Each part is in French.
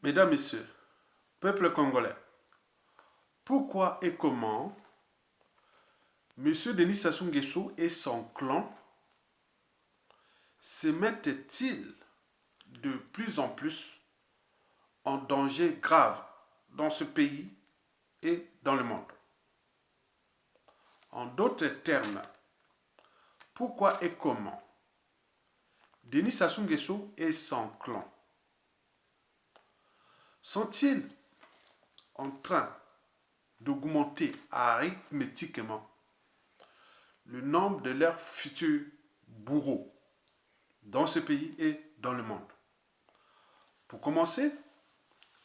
Mesdames, Messieurs, peuple congolais, pourquoi et comment M. Denis Sassou Nguesso et son clan se mettent-ils de plus en plus en danger grave dans ce pays et dans le monde? En d'autres termes, pourquoi et comment Denis Sassou Nguesso et son clan sont-ils en train d'augmenter arithmétiquement le nombre de leurs futurs bourreaux dans ce pays et dans le monde? Pour commencer,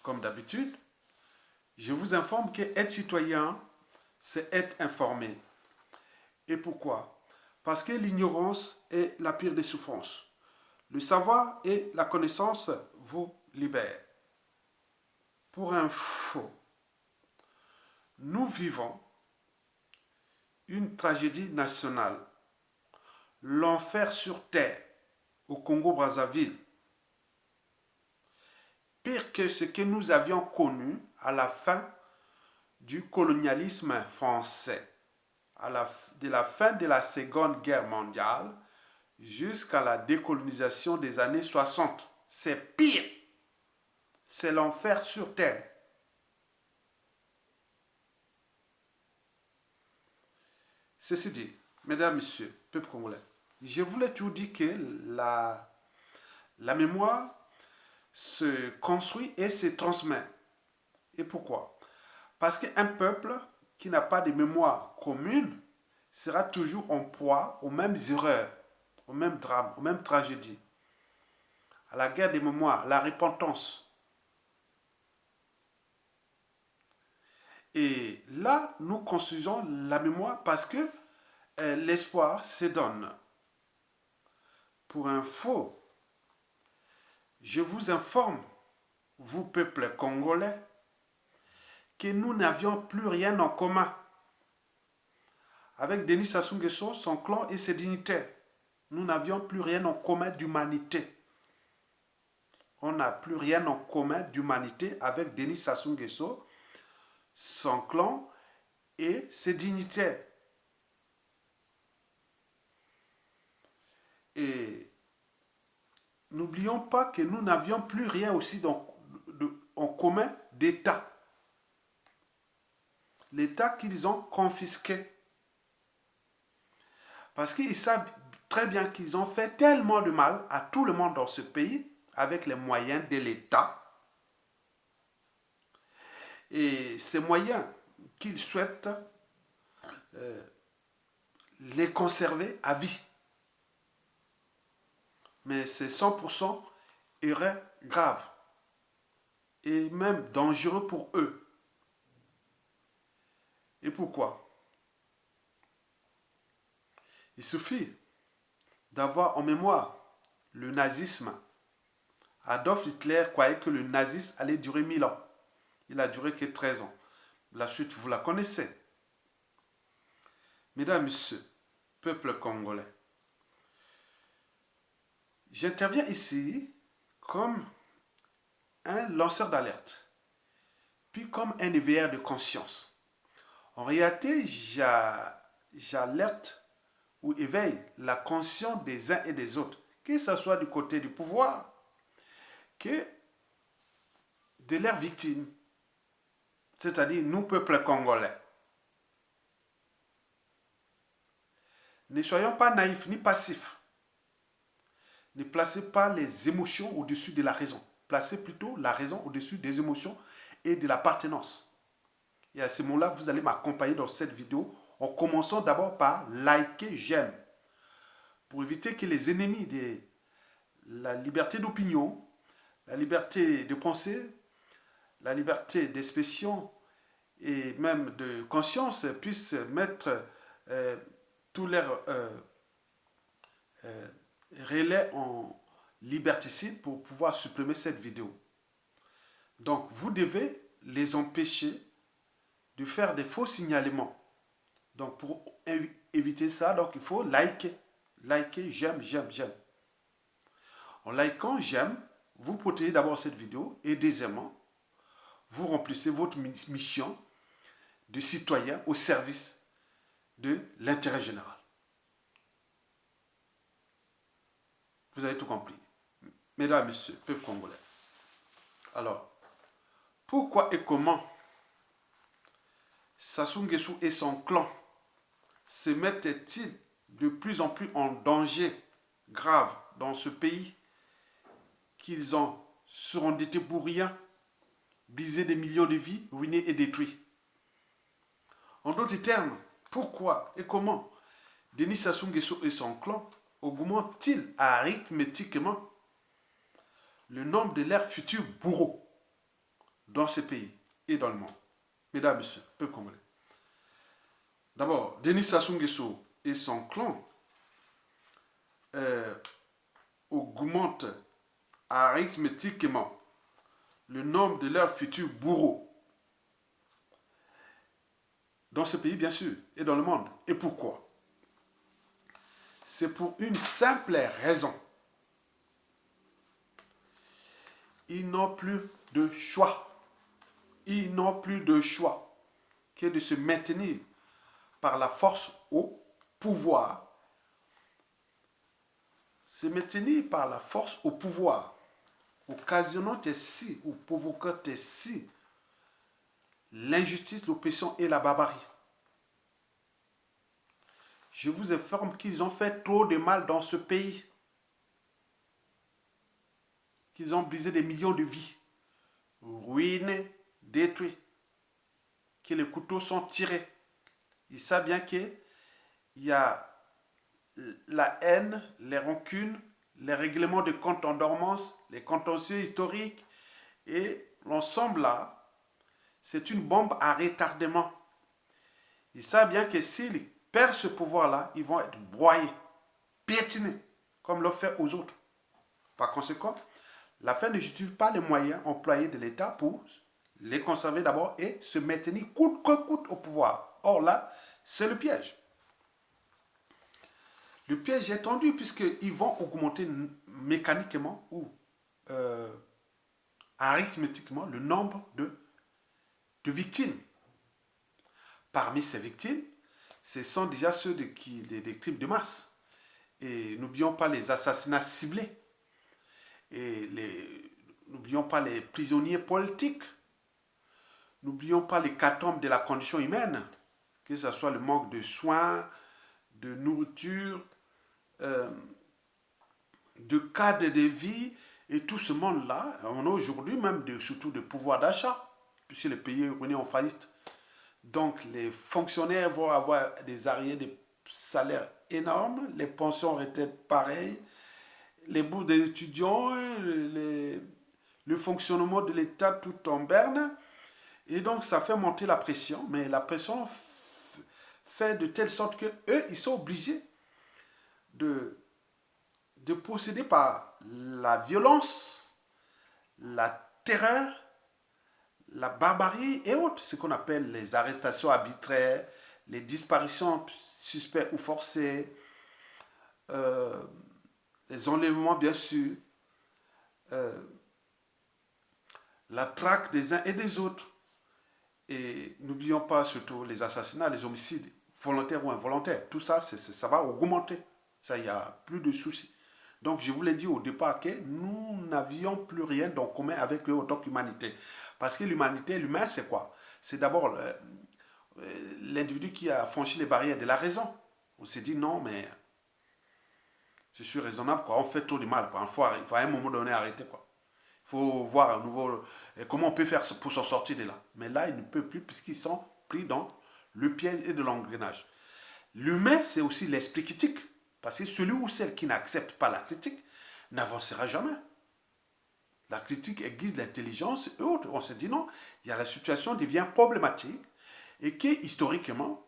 comme d'habitude, je vous informe que être citoyen, c'est être informé. Et pourquoi? Parce que l'ignorance est la pire des souffrances. Le savoir et la connaissance vous libèrent. Pour info, nous vivons une tragédie nationale, l'enfer sur terre au Congo-Brazzaville, pire que ce que nous avions connu à la fin du colonialisme français, de la fin de la Seconde Guerre mondiale jusqu'à la décolonisation des années 60. C'est pire. C'est l'enfer sur terre. Ceci dit, mesdames, messieurs, peuple congolais, je voulais tout dire que la mémoire se construit et se transmet. Et pourquoi? Parce qu'un peuple qui n'a pas de mémoire commune sera toujours en proie aux mêmes erreurs, aux mêmes drames, aux mêmes tragédies, à la guerre des mémoires, à la repentance. Et là, nous construisons la mémoire parce que l'espoir se donne. Pour info, je vous informe, vous peuple congolais, que nous n'avions plus rien en commun avec Denis Sassou Nguesso, son clan et ses dignitaires. Nous n'avions plus rien en commun d'humanité. On n'a plus rien en commun d'humanité avec Denis Sassou Nguesso, son clan et ses dignitaires. Et n'oublions pas que nous n'avions plus rien aussi en commun d'État. L'État qu'ils ont confisqué. Parce qu'ils savent très bien qu'ils ont fait tellement de mal à tout le monde dans ce pays avec les moyens de l'État. Et ces moyens qu'ils souhaitent les conserver à vie. Mais c'est 100% erreur grave et même dangereux pour eux. Et pourquoi? Il suffit d'avoir en mémoire le nazisme. Adolf Hitler croyait que le nazisme allait durer 1000 ans. Il a duré que 13 ans. La suite, vous la connaissez. Mesdames, Messieurs, peuple congolais, j'interviens ici comme un lanceur d'alerte, puis comme un éveilleur de conscience. En réalité, j'alerte ou éveille la conscience des uns et des autres, que ce soit du côté du pouvoir, que de leurs victimes, c'est-à-dire nous, peuple congolais. Ne soyons pas naïfs ni passifs. Ne placez pas les émotions au-dessus de la raison. Placez plutôt la raison au-dessus des émotions et de l'appartenance. Et à ce moment-là, vous allez m'accompagner dans cette vidéo en commençant d'abord par liker, j'aime, pour éviter que les ennemis de la liberté d'opinion, la liberté de penser, la liberté d'expression et même de conscience puissent mettre tous leurs relais en liberticide pour pouvoir supprimer cette vidéo. Donc, vous devez les empêcher de faire des faux signalements. Donc, pour éviter ça, donc, il faut liker. Liker, j'aime, j'aime, j'aime. En likant, j'aime, vous protégez d'abord cette vidéo et deuxièmement, vous remplissez votre mission de citoyen au service de l'intérêt général. Vous avez tout compris. Mesdames, Messieurs, peuple congolais. Alors, pourquoi et comment Sassou Nguesso et son clan se mettent-ils de plus en plus en danger grave dans ce pays qu'ils en seront endettés pour rien, briser des millions de vies, ruinés et détruits? En d'autres termes, pourquoi et comment Denis Sassou Nguesso et son clan augmentent-ils arithmétiquement le nombre de leurs futurs bourreaux dans ce pays et dans le monde? Mesdames, Messieurs, peuple congolais. D'abord, Denis Sassou Nguesso et son clan augmentent arithmétiquement le nombre de leurs futurs bourreaux dans ce pays, bien sûr, et dans le monde. Et pourquoi? C'est pour une simple raison. Ils n'ont plus de choix. Ils n'ont plus de choix que de se maintenir par la force au pouvoir. Se maintenir par la force au pouvoir, occasionnant ainsi ou provoquant ainsi l'injustice, l'oppression et la barbarie. Je vous informe qu'ils ont fait trop de mal dans ce pays. Qu'ils ont brisé des millions de vies, ruinés, détruits, que les couteaux sont tirés. Ils savent bien qu'il y a la haine, les rancunes, les règlements de comptes en dormance, les contentieux historiques et l'ensemble là, c'est une bombe à retardement. Ils savent bien que s'ils perdent ce pouvoir-là, ils vont être broyés, piétinés, comme l'ont fait aux autres. Par conséquent, la fin ne justifie pas les moyens employés de l'État pour les conserver d'abord et se maintenir coûte que coûte au pouvoir. Or là, c'est le piège. Le piège est tendu puisqu'ils vont augmenter mécaniquement ou arithmétiquement le nombre de victimes. Parmi ces victimes, ce sont déjà ceux des crimes de masse. Et n'oublions pas les assassinats ciblés. Et n'oublions pas les prisonniers politiques. N'oublions pas les l'hécatombe de la condition humaine, que ce soit le manque de soins, de nourriture, de cadre de vie, et tout ce monde-là, on a aujourd'hui même surtout de pouvoir d'achat, puisque les pays est en faillite. Donc les fonctionnaires vont avoir des arriérés de salaires énormes, les pensions retraites pareilles, les bourses des étudiants, le fonctionnement de l'État tout en berne. Et donc ça fait monter la pression, mais la pression fait de telle sorte que eux, ils sont obligés de procéder par la violence, la terreur, la barbarie et autres, ce qu'on appelle les arrestations arbitraires, les disparitions suspectes ou forcées, les enlèvements bien sûr, la traque des uns et des autres. Et n'oublions pas surtout les assassinats, les homicides, volontaires ou involontaires. Tout ça, ça va augmenter. Ça, il n'y a plus de soucis. Donc, je vous l'ai dit au départ que nous n'avions plus rien en commun avec eux en tant qu'humanité. Parce que l'humanité, l'humain, c'est quoi? C'est d'abord l'individu qui a franchi les barrières de la raison. On s'est dit non, mais je suis raisonnable, quoi. On fait trop du mal, quoi. Il faut à un moment donné arrêter, quoi. Il faut voir à nouveau comment on peut faire pour s'en sortir de là. Mais là, ils ne peuvent plus puisqu'ils sont pris dans le piège et de l'engrenage. L'humain, c'est aussi l'esprit critique. Parce que celui ou celle qui n'accepte pas la critique n'avancera jamais. La critique aiguise l'intelligence et autres. On se dit non, la situation devient problématique et que historiquement,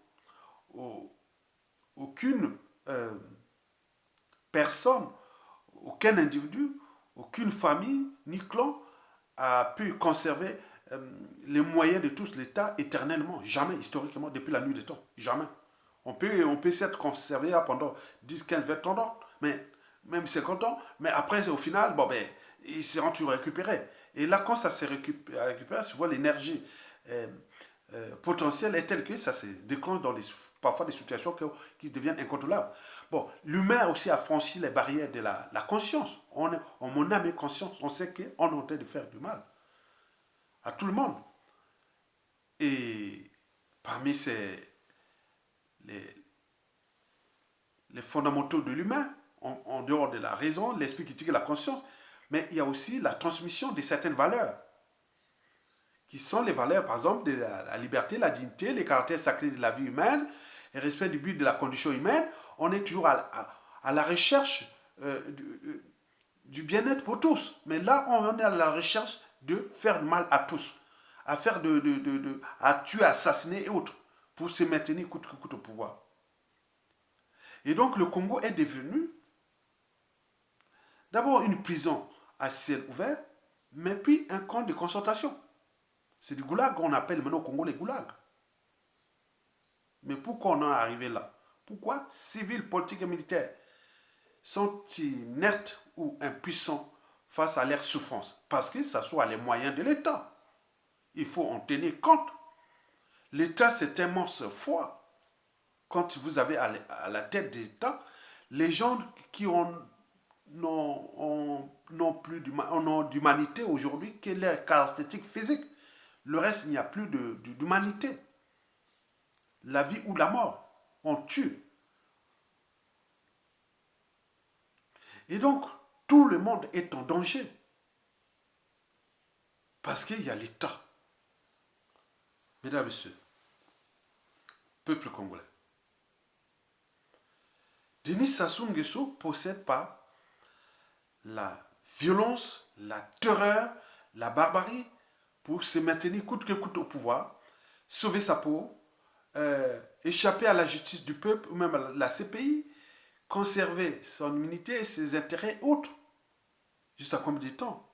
aucune personne, aucun individu, aucune famille ni clan a pu conserver les moyens de tous l'État éternellement. Jamais, historiquement, depuis la nuit des temps. Jamais. On peut s'être conservé pendant 10, 15, 20 ans, mais même 50 ans, mais après, au final, bon, ben, ils seront toujours récupérés. Et là, quand ça se récupère, tu vois, l'énergie potentielle est telle que ça se déclenche dans parfois des situations qui deviennent incontrôlables. Bon, l'humain aussi a franchi les barrières de la conscience. Mon âme est conscience. On sait qu'on est en train de faire du mal à tout le monde. Et parmi les, les fondamentaux de l'humain, en dehors de la raison, l'esprit critique et la conscience, mais il y a aussi la transmission de certaines valeurs, qui sont les valeurs, par exemple, de la liberté, la dignité, les caractères sacrés de la vie humaine, le respect du but de la condition humaine. On est toujours à la recherche du bien-être pour tous. Mais là, on est à la recherche de faire du mal à tous, à faire à tuer, assassiner et autres, pour se maintenir coûte que coûte au pouvoir. Et donc, le Congo est devenu d'abord une prison à ciel ouvert, mais puis un camp de concentration. C'est du goulag qu'on appelle maintenant au Congo les goulags. Mais pourquoi on en est arrivé là? Pourquoi civils, politiques et militaires sont inertes ou impuissants face à leurs souffrances? Parce que ça soit les moyens de l'État. Il faut en tenir compte. L'État, c'est immense foi. Quand vous avez à la tête de l'État, les gens qui n'ont plus d'humanité aujourd'hui que leurs caractéristiques physiques. Le reste, il n'y a plus d'humanité. La vie ou la mort, on tue. Et donc, tout le monde est en danger. Parce qu'il y a l'État. Mesdames et messieurs, peuple congolais. Denis Sassou Nguesso possède pas la violence, la terreur, la barbarie pour se maintenir coûte que coûte au pouvoir, sauver sa peau, échapper à la justice du peuple ou même à la CPI, conserver son immunité et ses intérêts autres. Jusqu'à combien de temps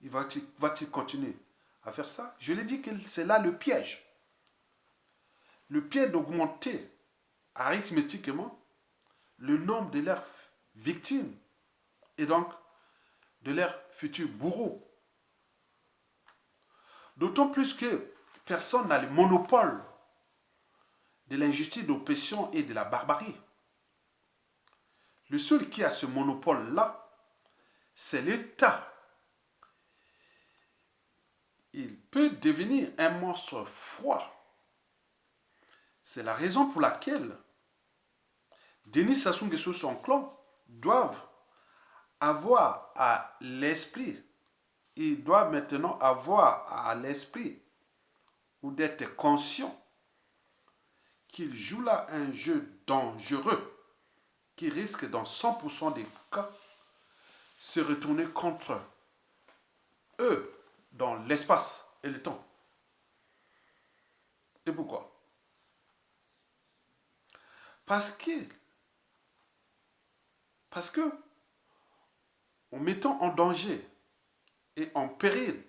va-t-il continuer à faire ça? Je l'ai dit que c'est là le piège. Le piège d'augmenter arithmétiquement le nombre de leurs victimes et donc de leurs futurs bourreaux. D'autant plus que personne n'a le monopole de l'injustice, de l'oppression et de la barbarie. Le seul qui a ce monopole-là, c'est l'État. Il peut devenir un monstre froid. C'est la raison pour laquelle Denis Sassou Nguesso et son clan doivent avoir à l'esprit, ils doivent maintenant avoir à l'esprit ou d'être conscient qu'ils jouent là un jeu dangereux qui risque dans 100% des cas se retourner contre eux dans l'espace et le temps. Et pourquoi? Parce que en mettant en danger et en péril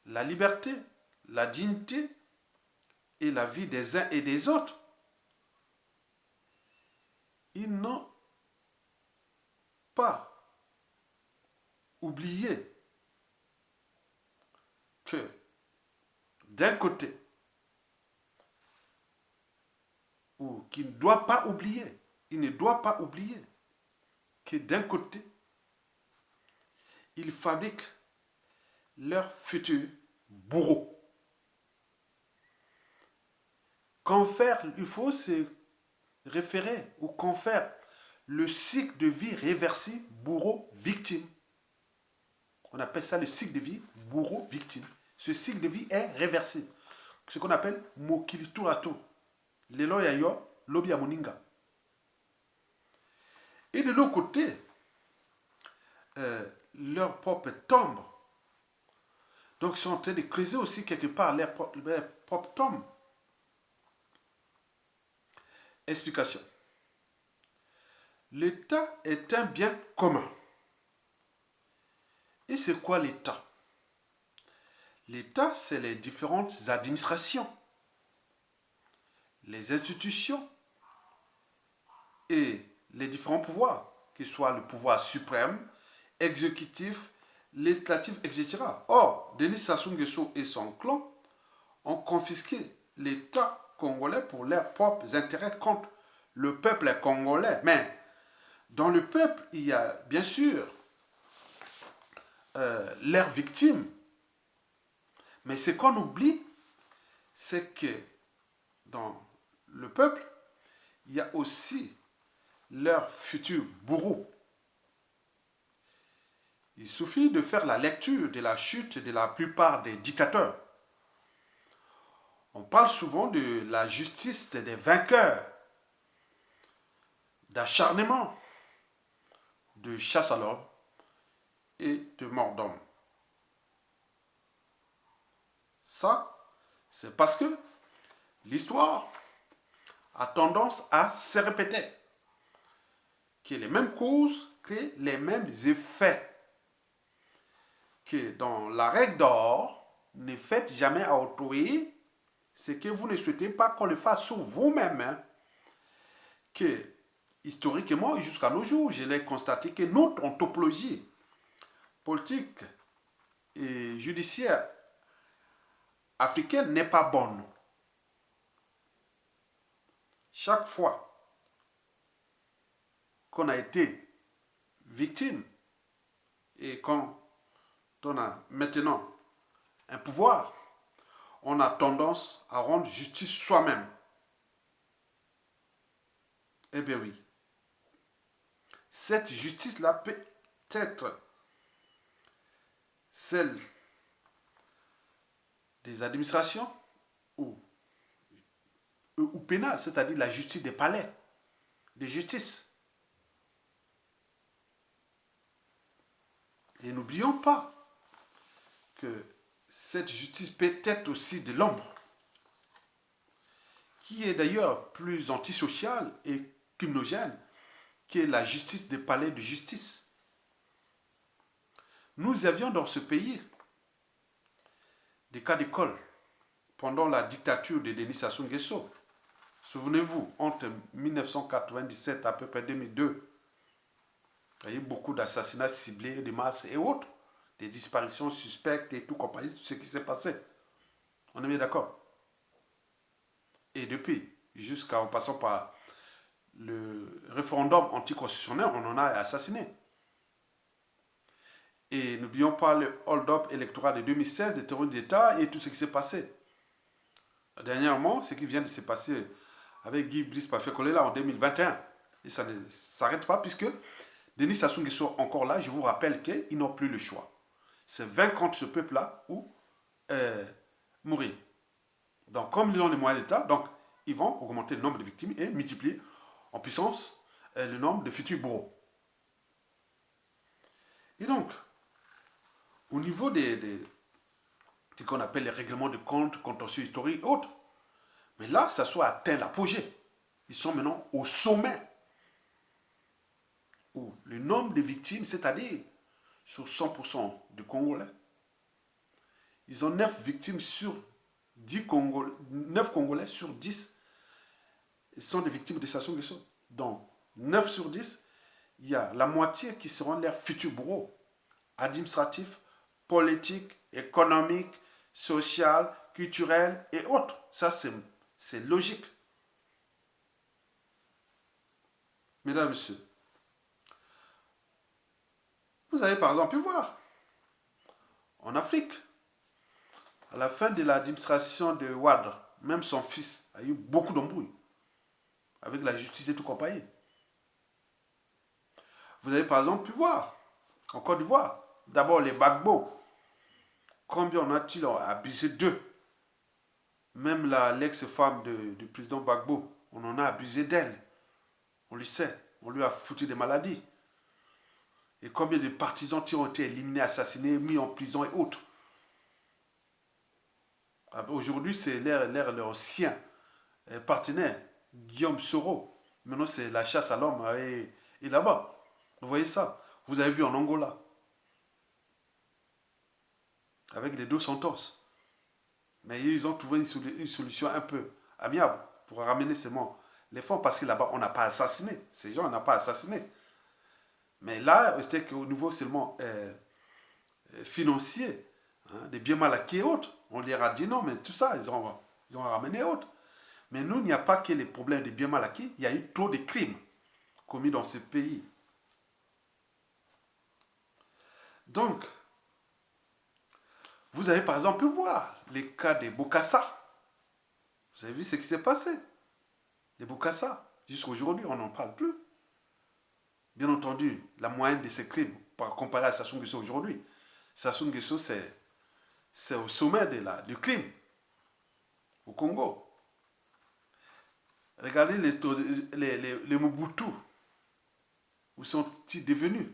la liberté, la dignité et la vie des uns et des autres, ils n'ont pas oublié que d'un côté, ou qu'il ne doit pas oublier, il ne doit pas oublier que d'un côté, ils fabriquent leurs futurs bourreaux. Confère, il faut se référer ou confère le cycle de vie réversible bourreau-victime. On appelle ça le cycle de vie bourreau-victime. Ce cycle de vie est réversible. Ce qu'on appelle mokili tour à tour. Lelo yayo, lobi amoninga. Et de l'autre côté, leur propre tombe. Donc, ils sont en train de creuser aussi quelque part leur propre tombe. Explication. L'État est un bien commun. Et c'est quoi l'État? L'État, c'est les différentes administrations, les institutions et les différents pouvoirs, que ce soit le pouvoir suprême exécutif, législatif, etc. Or, Denis Sassou Nguesso et son clan ont confisqué l'État congolais pour leurs propres intérêts contre le peuple congolais. Mais dans le peuple, il y a bien sûr leurs victimes. Mais ce qu'on oublie, c'est que dans le peuple, il y a aussi leurs futurs bourreaux. Il suffit de faire la lecture de la chute de la plupart des dictateurs. On parle souvent de la justice des vainqueurs, d'acharnement, de chasse à l'homme et de mort d'homme. Ça, c'est parce que l'histoire a tendance à se répéter, que les mêmes causes créent les mêmes effets, que dans la règle d'or, ne faites jamais à autrui ce que vous ne souhaitez pas qu'on le fasse sur vous-même. Hein. Que historiquement, jusqu'à nos jours, je l'ai constaté que notre anthropologie politique et judiciaire africaine n'est pas bonne. Chaque fois qu'on a été victime et quand on a maintenant un pouvoir, on a tendance à rendre justice soi-même. Eh bien oui. Cette justice-là peut être celle des administrations ou pénale, c'est-à-dire la justice des palais, de justice. Et n'oublions pas que cette justice peut être aussi de l'ombre, qui est d'ailleurs plus antisociale et criminogène que la justice des palais de justice. Nous avions dans ce pays des cas d'école pendant la dictature de Denis Sassou Nguesso. Souvenez-vous, entre 1997 à peu près 2002, il y a eu beaucoup d'assassinats ciblés de masse et autres, des disparitions suspectes et tout compagnie, tout ce qui s'est passé. On est bien d'accord. Et depuis, en passant par le référendum anticonstitutionnel, on en a assassiné. Et n'oublions pas le hold-up électoral de 2016, des terroristes d'État et tout ce qui s'est passé. Dernièrement, ce qui vient de se passer avec Guy Brice Parfait-Kolela en 2021. Et ça ne s'arrête pas puisque Denis Sassou Nguesso encore là, je vous rappelle qu'ils n'ont plus le choix. C'est vaincre contre ce peuple-là ou mourir. Donc, comme ils ont les moyens d'État, donc ils vont augmenter le nombre de victimes et multiplier en puissance le nombre de futurs bourreaux. Et donc, au niveau de ce qu'on appelle les règlements de compte, contentieux historiques et autres, mais là, ça soit atteint l'apogée. Ils sont maintenant au sommet. Où le nombre de victimes, c'est-à-dire sur 100% de Congolais, ils ont 9 victimes sur 10 Congolais, 9 Congolais sur 10 sont des victimes de Sassou Nguesso. Donc, 9 sur 10, il y a la moitié qui seront leurs futurs bourreaux, administratifs, politiques, économiques, social, culturel et autres. Ça, c'est logique. Mesdames et messieurs, vous avez par exemple pu voir en Afrique, à la fin de l'administration de Ouattara, même son fils a eu beaucoup d'embrouilles avec la justice et tout compagnie. Vous avez par exemple pu voir en Côte d'Ivoire, d'abord les Gbagbo, combien en a-t-il abusé d'eux? Même l'ex-femme du président Gbagbo, on en a abusé d'elle. On le sait, on lui a foutu des maladies. Et combien de partisans ont été éliminés, assassinés, mis en prison et autres. Aujourd'hui, c'est leur ancien partenaire, Guillaume Soro. Maintenant, c'est la chasse à l'homme et là-bas. Vous voyez ça? Vous avez vu en Angola. Avec les deux Santos. Mais ils ont trouvé une solution un peu amiable pour ramener seulement les fonds parce que là-bas, on n'a pas assassiné. Ces gens, on n'a pas assassiné. Mais là, c'est qu'au niveau seulement financier, hein, des biens mal acquis et autres, on leur a dit non, mais tout ça, ils ont ramené autres. Mais nous, il n'y a pas que les problèmes des biens mal acquis, il y a eu trop de crimes commis dans ce pays. Donc, vous avez par exemple pu voir les cas des Bokassa. Vous avez vu ce qui s'est passé. Les Bokassa, jusqu'à aujourd'hui, on n'en parle plus. Bien entendu, la moyenne de ces crimes, par comparé à Sassou Nguesso aujourd'hui, Sassou Nguesso, c'est au sommet du crime au Congo. Regardez les Mobutu. Où sont-ils devenus?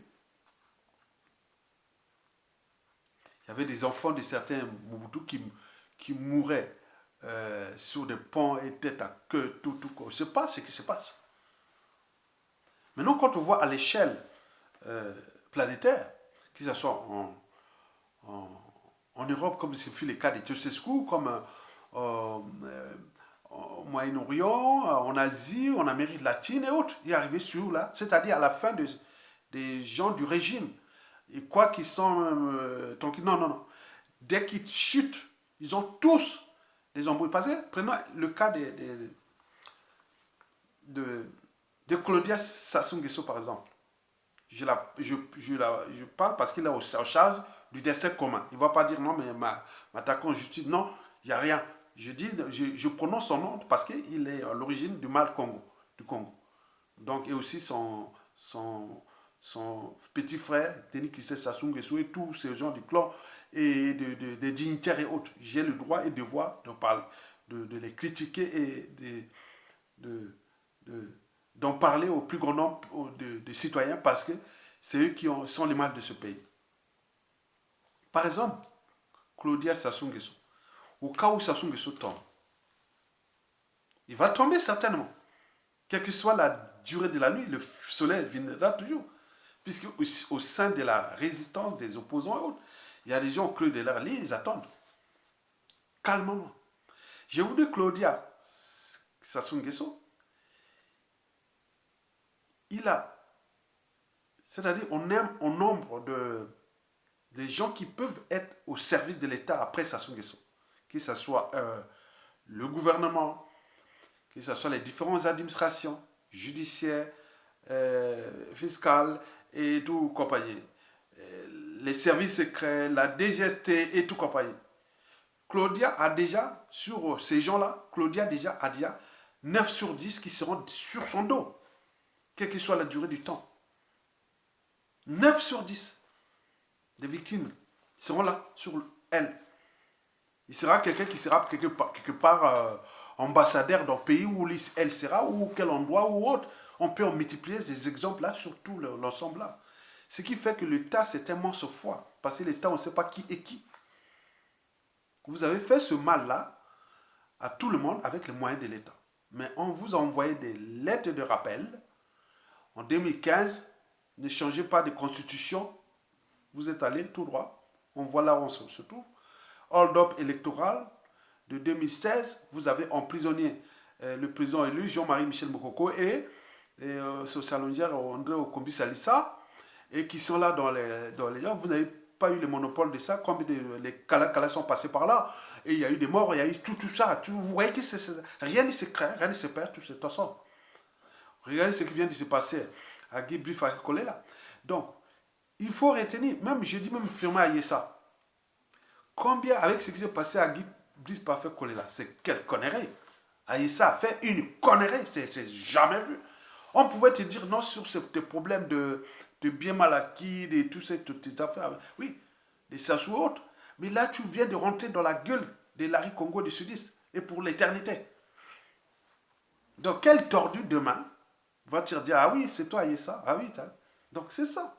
Il y avait des enfants de certains Mobutu qui mouraient sur des ponts et tête à queue, tout. Je ne sais pas ce qui se passe. Maintenant, quand on voit à l'échelle planétaire, que ce soit en Europe, comme ce fut le cas de Ceausescu, comme au Moyen-Orient, en Asie, en Amérique latine et autres, il est arrivé sur là, c'est-à-dire à la fin des gens du régime. Et quoi qu'ils sont tranquilles, non. Dès qu'ils chutent, ils ont tous des embrouilles. Prenons le cas de Claudia Sassou Nguesso, par exemple. Je parle parce qu'il est en charge du destin commun. Il ne va pas dire non, mais m'attaquons en justice. Non, il n'y a rien. Je prononce son nom parce qu'il est à l'origine du mal Congo, du Congo. Donc, et aussi son petit frère, Denis Kissé Sassou Nguesso, et tous ces gens du clan et des dignitaires et autres. J'ai le droit et le devoir de les critiquer et d'en parler au plus grand nombre de citoyens parce que c'est eux qui sont les mâles de ce pays. Par exemple, Claudia Sassou Nguesso, au cas où Sassou Nguesso tombe, il va tomber certainement. Quelle que soit la durée de la nuit, le soleil viendra toujours. Puisque au sein de la résistance des opposants et autres, il y a des gens au creux de leur lit, ils attendent. Calmement. J'ai voulu Claudia Sassou Nguesso, c'est-à-dire on aime au nombre des gens qui peuvent être au service de l'État après Sassou Nguesso. Que ce soit le gouvernement, que ce soit les différentes administrations judiciaires, fiscales et tout compagnie. Les services secrets, la DGST et tout compagnie. Claudia a déjà, sur ces gens-là, Claudia a déjà 9 sur 10 qui seront sur son dos, quelle que soit la durée du temps. 9 sur 10 des victimes seront là, sur elle. Il sera quelqu'un qui sera quelque part ambassadeur d'un pays où elle sera, ou quel endroit ou autre. On peut en multiplier des exemples là sur tout l'ensemble là. Ce qui fait que l'État, c'est un monstre foi. Parce que l'État, on ne sait pas qui est qui. Vous avez fait ce mal-là à tout le monde avec les moyens de l'État. Mais on vous a envoyé des lettres de rappel. En 2015, ne changez pas de constitution. Vous êtes allé tout droit. On voit là où on se trouve. Hold-up électoral de 2016, vous avez emprisonné le président élu Jean-Marie Michel Mokoko et socialongère André Okombi Salissa, et qui sont là dans les gens. Vous n'avez pas eu le monopole de ça, comme les Kala sont passés par là, et il y a eu des morts, il y a eu tout ça. Vous voyez que rien ne se crée, rien ne se perd, tout c'est ensemble. Regardez ce qui vient de se passer à Guy Brief à là. Donc, il faut retenir, même je dis même Firma Ayessa. Combien, avec ce qui s'est passé à Guy Brief Parfait là, c'est quelle connerie. Ayessa a fait une connerie, c'est jamais vu. On pouvait te dire non sur ce problème de bien mal acquis, de toutes ces affaires. Oui, des Sassou et autres. Mais là, tu viens de rentrer dans la gueule de Larry Congo du Sudiste. Et pour l'éternité. Donc, quel tordu demain va te dire, ah oui, c'est toi Ayessa. Ah oui, donc c'est ça.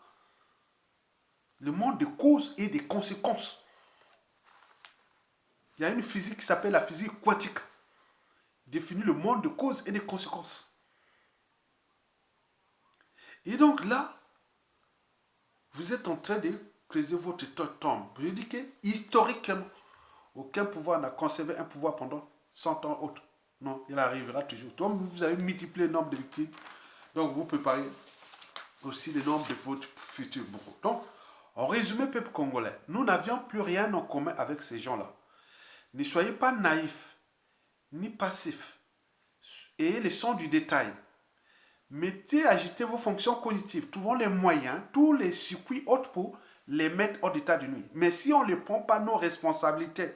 Le monde des causes et des conséquences. Il y a une physique qui s'appelle la physique quantique. Définit le monde de causes et des conséquences. Et donc là, vous êtes en train de creuser votre tombe. Je dis que historiquement, aucun pouvoir n'a conservé un pouvoir pendant 100 ans autre. Non, il arrivera toujours. Donc vous avez multiplié le nombre de victimes. Donc vous préparez aussi le nom de votre futur bourreau. Donc, en résumé, peuple congolais, nous n'avions plus rien en commun avec ces gens-là. Ne soyez pas naïfs, ni passifs. Ayez les sons du détail. Mettez, agitez vos fonctions cognitives. Trouvons les moyens, tous les circuits autres pour les mettre hors d'état de nuit. Mais si on ne prend pas nos responsabilités,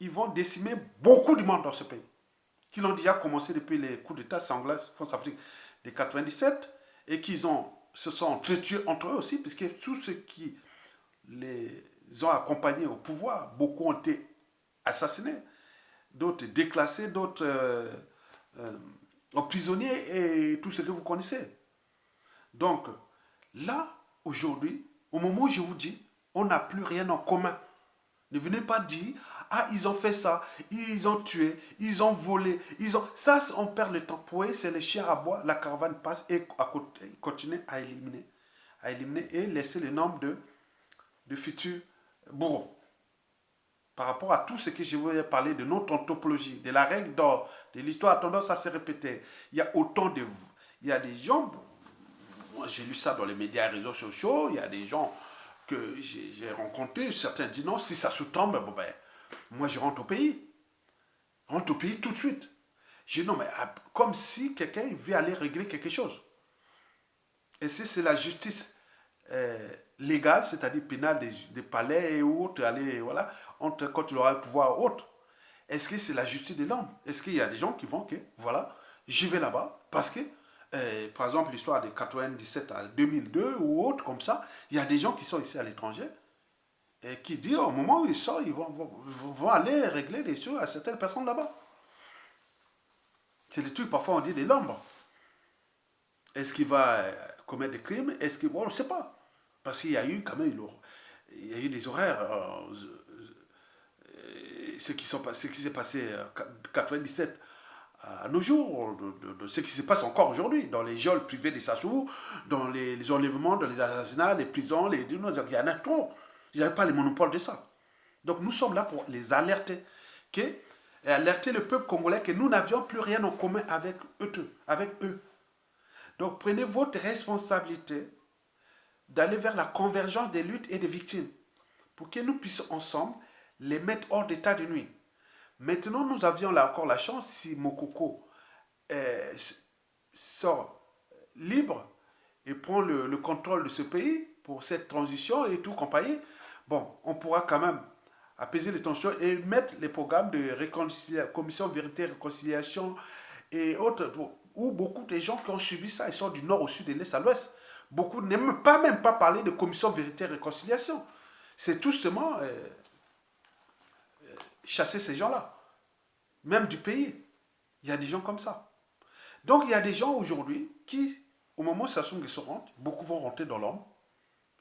ils vont décimer beaucoup de monde dans ce pays. Qui l'ont déjà commencé depuis les coups d'État sanglants France-Afrique de 97 et qu'ils se sont entretués entre eux aussi, puisque tous ceux qui les ont accompagnés au pouvoir, beaucoup ont été assassinés, d'autres déclassés, d'autres prisonniers et tout ce que vous connaissez. Donc, là, aujourd'hui, au moment où je vous dis, on n'a plus rien en commun. Ne venez pas dire, ah, ils ont fait ça, ils ont tué, ils ont volé, ils ont... Ça, on perd le temps. Pour eux, c'est les chiens à bois, la caravane passe et à côté, continue à éliminer et laisser le nombre de futurs bourreaux. Par rapport à tout ce que je voulais parler de notre anthropologie, de la règle d'or, de l'histoire a tendance à se répéter. Il y a autant de... Il y a des gens... Moi, j'ai lu ça dans les médias et réseaux sociaux. Il y a des gens que j'ai rencontrés. Certains disent non, si ça se tombe, bon ben, moi je rentre au pays. Rentre au pays tout de suite. Je dis non, mais comme si quelqu'un veut aller régler quelque chose. Et si c'est la justice légale, c'est-à-dire pénale des palais et autres, aller, voilà, quand tu auras le pouvoir autre, est-ce que c'est la justice de l'homme? Est-ce qu'il y a des gens qui vont, que, voilà, j'y vais là-bas, parce que, par exemple, l'histoire de 97 à 2002 ou autre comme ça, il y a des gens qui sont ici à l'étranger et qui disent, au moment où ils sortent, ils vont aller régler les choses à certaines personnes là-bas. C'est des trucs, parfois on dit de l'ombre. Est-ce qu'il va commettre des crimes? Est-ce que... Bon, on ne sait pas. Parce qu'il y a eu quand même il y a eu des horaires. Ce qui s'est passé en 97 à nos jours, de ce qui se passe encore aujourd'hui, dans les geôles privées des Sassou, dans les enlèvements, dans les assassinats, les prisons, il y en a trop. Il n'y a pas le monopole de ça. Donc nous sommes là pour les alerter. Et alerter le peuple congolais que nous n'avions plus rien en commun avec eux. Donc prenez votre responsabilité d'aller vers la convergence des luttes et des victimes pour que nous puissions ensemble les mettre hors d'état de nuit. Maintenant, nous avions là encore la chance, si Mokoko sort libre et prend le contrôle de ce pays pour cette transition et tout compagnie, bon, on pourra quand même apaiser les tensions et mettre les programmes de commission vérité et réconciliation et autres, où beaucoup de gens qui ont subi ça, ils sont du nord au sud, de l'est à l'ouest. Beaucoup n'aiment même pas parler de commission vérité et réconciliation. C'est tout simplement chasser ces gens-là. Même du pays. Il y a des gens comme ça. Donc il y a des gens aujourd'hui qui, au moment où Sassou Nguesso rentre, beaucoup vont rentrer dans l'ombre.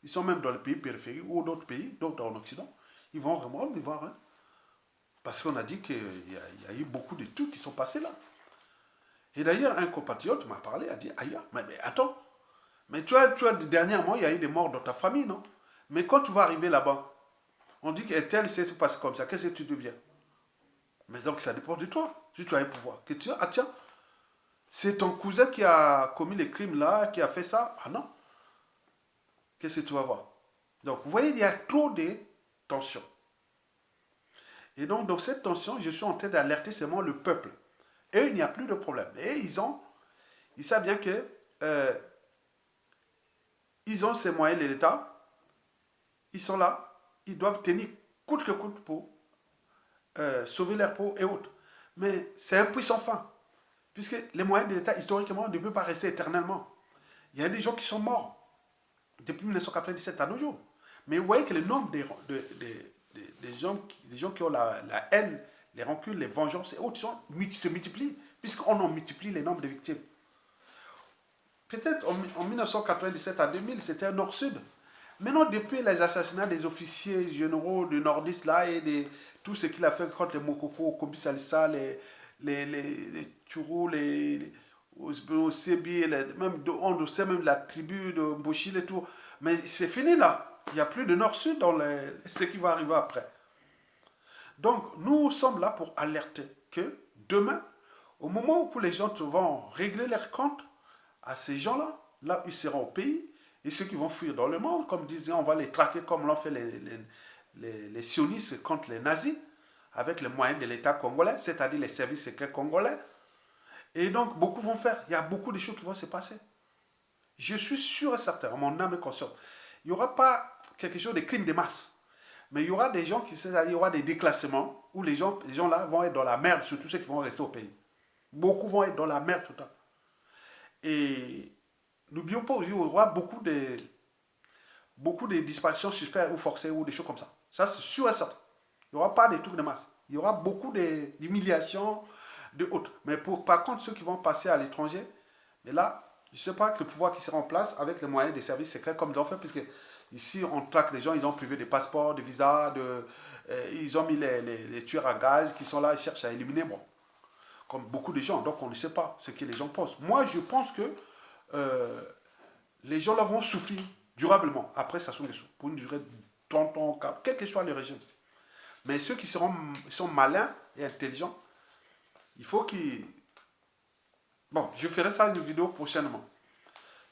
Ils sont même dans les pays périphériques ou d'autres pays, donc en Occident. Ils vont vraiment mais voir. Hein. Parce qu'on a dit qu'il y a eu beaucoup de trucs qui sont passés là. Et d'ailleurs, un compatriote m'a parlé, a dit, aïe, mais attends, mais tu vois, dernièrement, il y a eu des morts dans ta famille, non? Mais quand tu vas arriver là-bas, on dit que tel s'est passé comme ça, qu'est-ce que tu deviens? Mais donc ça dépend de toi, si tu as un pouvoir. Que tu ah tiens, c'est ton cousin qui a commis les crimes là, qui a fait ça. Ah non, qu'est-ce que tu vas voir? Donc vous voyez, il y a trop de tensions. Et donc dans cette tension, je suis en train d'alerter seulement le peuple. Et il n'y a plus de problème. Et ils savent bien que ils ont ces moyens de l'État, ils sont là, ils doivent tenir coûte que coûte pour sauver leur peau et autres. Mais c'est un puits sans fin, puisque les moyens de l'État, historiquement, ne peuvent pas rester éternellement. Il y a des gens qui sont morts depuis 1997 à nos jours. Mais vous voyez que le nombre des gens qui ont la haine, les rancunes, les vengeances et autres se multiplient, puisqu'on en multiplie les nombres de victimes. Peut-être en 1997 à 2000, c'était un nord-sud. Maintenant, depuis les assassinats des officiers généraux du nordiste là et tout ce qu'il a fait contre les Mokoko, Kobi Salissa, les Tchourou, les Osebi, on sait même la tribu de Mbochil et tout. Mais c'est fini là. Il n'y a plus de nord-sud dans ce qui va arriver après. Donc, nous sommes là pour alerter que demain, au moment où les gens vont régler leurs comptes à ces gens-là, là où ils seront au pays, et ceux qui vont fuir dans le monde, comme disaient, on va les traquer comme l'ont fait les sionistes contre les nazis, avec les moyens de l'État congolais, c'est-à-dire les services secrets congolais. Et donc, beaucoup vont faire. Il y a beaucoup de choses qui vont se passer. Je suis sûr et certain, mon âme est consciente. Il n'y aura pas quelque chose de crime de masse. Mais il y aura des gens qui, il y aura des déclassements où les gens là vont être dans la merde, surtout ceux qui vont rester au pays. Beaucoup vont être dans la merde tout le temps. Et n'oublions pas, il y aura beaucoup de disparitions suspectes ou forcées ou des choses comme ça. Ça, c'est sûr et certain. Il n'y aura pas des trucs de masse. Il y aura beaucoup d'humiliations, de autres. Mais par contre, ceux qui vont passer à l'étranger, mais là, je ne sais pas que le pouvoir qui sera en place avec les moyens des services secrets comme ils ont fait, puisque ici, on traque les gens, ils ont privé des passeports, des visas, ils ont mis les tueurs à gaz qui sont là, ils cherchent à éliminer, bon, comme beaucoup de gens. Donc, on ne sait pas ce que les gens pensent. Moi, je pense que euh, les gens là vont souffrir durablement après Sassou Nguesso, pour une durée de 30 ans, quel que soit le régime. Mais ceux qui sont malins et intelligents, il faut qu'ils... Bon, je ferai ça une vidéo prochainement.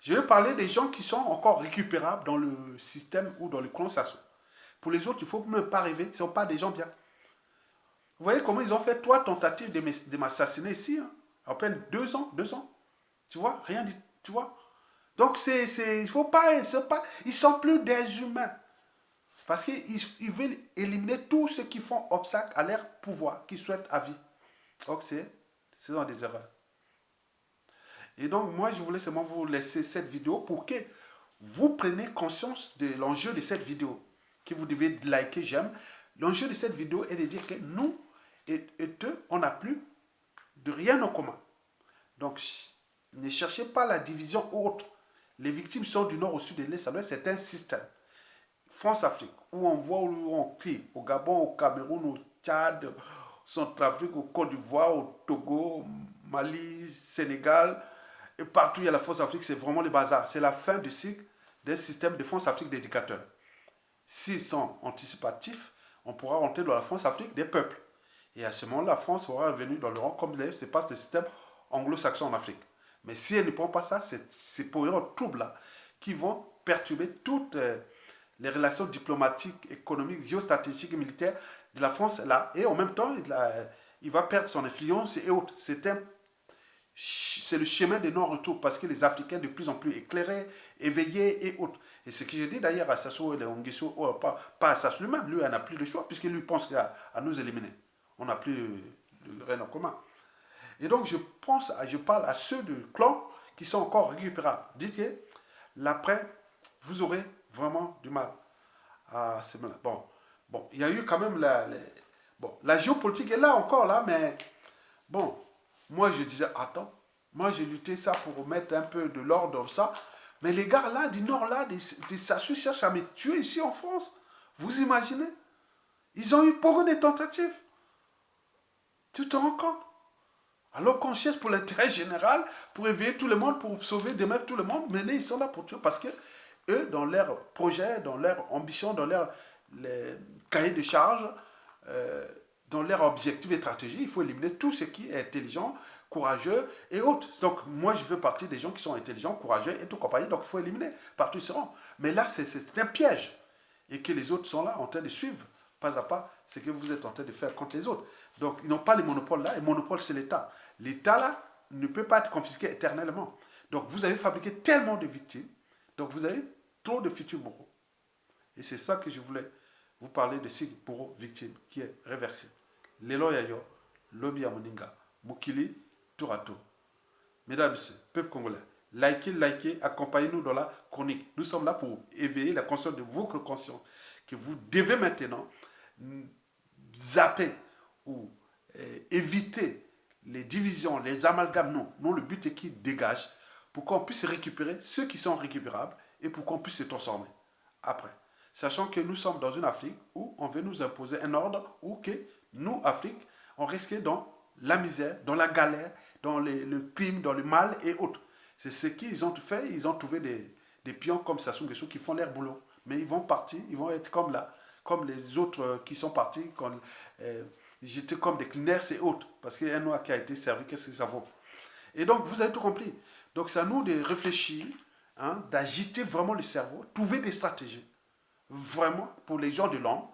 Je vais parler des gens qui sont encore récupérables dans le système ou dans le clan Sassou. Pour les autres, il ne faut même pas rêver. Ce ne sont pas des gens bien. Vous voyez comment ils ont fait 3 tentatives de m'assassiner ici, hein, à peine 2 ans, 2 ans. Tu vois, rien du... Tu vois. Donc, il faut pas... Ils sont plus des humains. Parce qu'ils veulent éliminer tous ceux qui font obstacle à leur pouvoir, qui souhaitent à vie. Donc, ce sont des erreurs. Et donc, moi, je voulais seulement vous laisser cette vidéo pour que vous preniez conscience de l'enjeu de cette vidéo, que vous devez liker, j'aime. L'enjeu de cette vidéo est de dire que nous et eux, on n'a plus de rien en commun. Donc, ne cherchez pas la division autre. Les victimes sont du nord au sud et de l'est à l'ouest. C'est un système. France-Afrique, où on voit, où on crie, au Gabon, au Cameroun, au Tchad, au Centrafrique, au Côte d'Ivoire, au Togo, au Mali, Sénégal, et partout il y a la France-Afrique, c'est vraiment le bazar. C'est la fin du cycle d'un système de France-Afrique d'éducateurs. S'ils sont anticipatifs, on pourra rentrer dans la France-Afrique des peuples. Et à ce moment-là, la France sera revenue dans le rang comme se passe le système anglo-saxon en Afrique. Mais si elle ne prend pas ça, c'est pour un trouble là qui vont perturber toutes les relations diplomatiques, économiques, géostratégiques et militaires de la France là. Et en même temps, il va perdre son influence et autres. C'est le chemin de non-retour parce que les Africains de plus en plus éclairés, éveillés et autres. Et ce que j'ai dit d'ailleurs à Sassou Nguesso, pas à Sassou lui-même, lui, on n'a plus le choix puisqu'il lui pense à nous éliminer. On n'a plus rien en commun. Et donc, je parle à ceux du clan qui sont encore récupérables. Dites que l'après, vous aurez vraiment du mal à ce moment-là. Bon, il y a eu quand même la géopolitique est là encore, là, mais bon, moi je disais, attends, moi j'ai lutté ça pour mettre un peu de l'ordre dans ça, mais les gars là, du nord là, des Sassou cherchent à me tuer ici en France. Vous imaginez? Ils ont eu beaucoup de tentatives. Tu te rends compte? Alors qu'on cherche pour l'intérêt général, pour éveiller tout le monde, pour sauver, démettre tout le monde, mais là, ils sont là pour tuer parce que eux, dans leur projet, dans leur ambition, dans leur cahier de charge, dans leur objectif et stratégie, il faut éliminer tout ce qui est intelligent, courageux et autres. Donc, moi, je fais partie des gens qui sont intelligents, courageux et tout compagnie, donc il faut éliminer. Partout ils seront. Mais là, c'est un piège. Et que les autres sont là en train de suivre, pas à pas, ce que vous êtes en train de faire contre les autres. Donc, ils n'ont pas les monopoles là, et le monopole, c'est l'État. L'État, là, ne peut pas être confisqué éternellement. Donc, vous avez fabriqué tellement de victimes, donc vous avez trop de futurs bourreaux. Et c'est ça que je voulais vous parler de ces bourreaux victimes, qui est réversible. Lelo Yayo, Lobi Amoninga, Mukili, tour à tour. Mesdames et messieurs, peuple congolais, likez, accompagnez-nous dans la chronique. Nous sommes là pour éveiller la conscience de votre conscience, que vous devez maintenant zapper ou éviter les divisions, les amalgames. Non, le but est qu'ils dégagent pour qu'on puisse récupérer ceux qui sont récupérables et pour qu'on puisse se transformer après. Sachant que nous sommes dans une Afrique où on veut nous imposer un ordre où que nous, Afrique, on risque dans la misère, dans la galère, dans le crime, dans le mal et autres. C'est ce qu'ils ont fait. Ils ont trouvé des pions comme Sassou Nguesso qui font leur boulot. Mais ils vont partir, ils vont être comme là, comme les autres qui sont partis, j'étais comme des cleaners et autres. Parce qu'il y a un noir qui a été servi, qu'est-ce que ça vaut? Et donc, vous avez tout compris. Donc c'est à nous de réfléchir, hein, d'agiter vraiment le cerveau, trouver des stratégies, vraiment, pour les gens de l'ombre.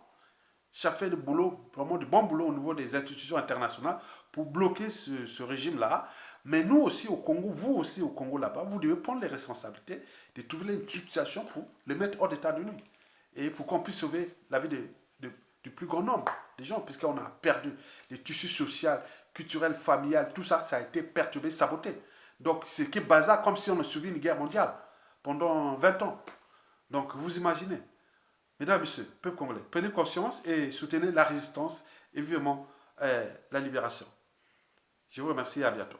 Ça fait de boulot, vraiment de bon boulot au niveau des institutions internationales pour bloquer ce régime-là. Mais nous aussi au Congo, vous aussi au Congo là-bas, vous devez prendre les responsabilités de trouver une situation pour les mettre hors d'état de nuit. Et pour qu'on puisse sauver la vie du plus grand nombre de gens, puisqu'on a perdu les tissus sociaux, culturels, familial, tout ça, ça a été perturbé, saboté. Donc c'est qui bazar comme si on a subi une guerre mondiale pendant 20 ans. Donc vous imaginez. Mesdames et messieurs, peuple congolais, prenez conscience et soutenez la résistance et vivement la libération. Je vous remercie et à bientôt.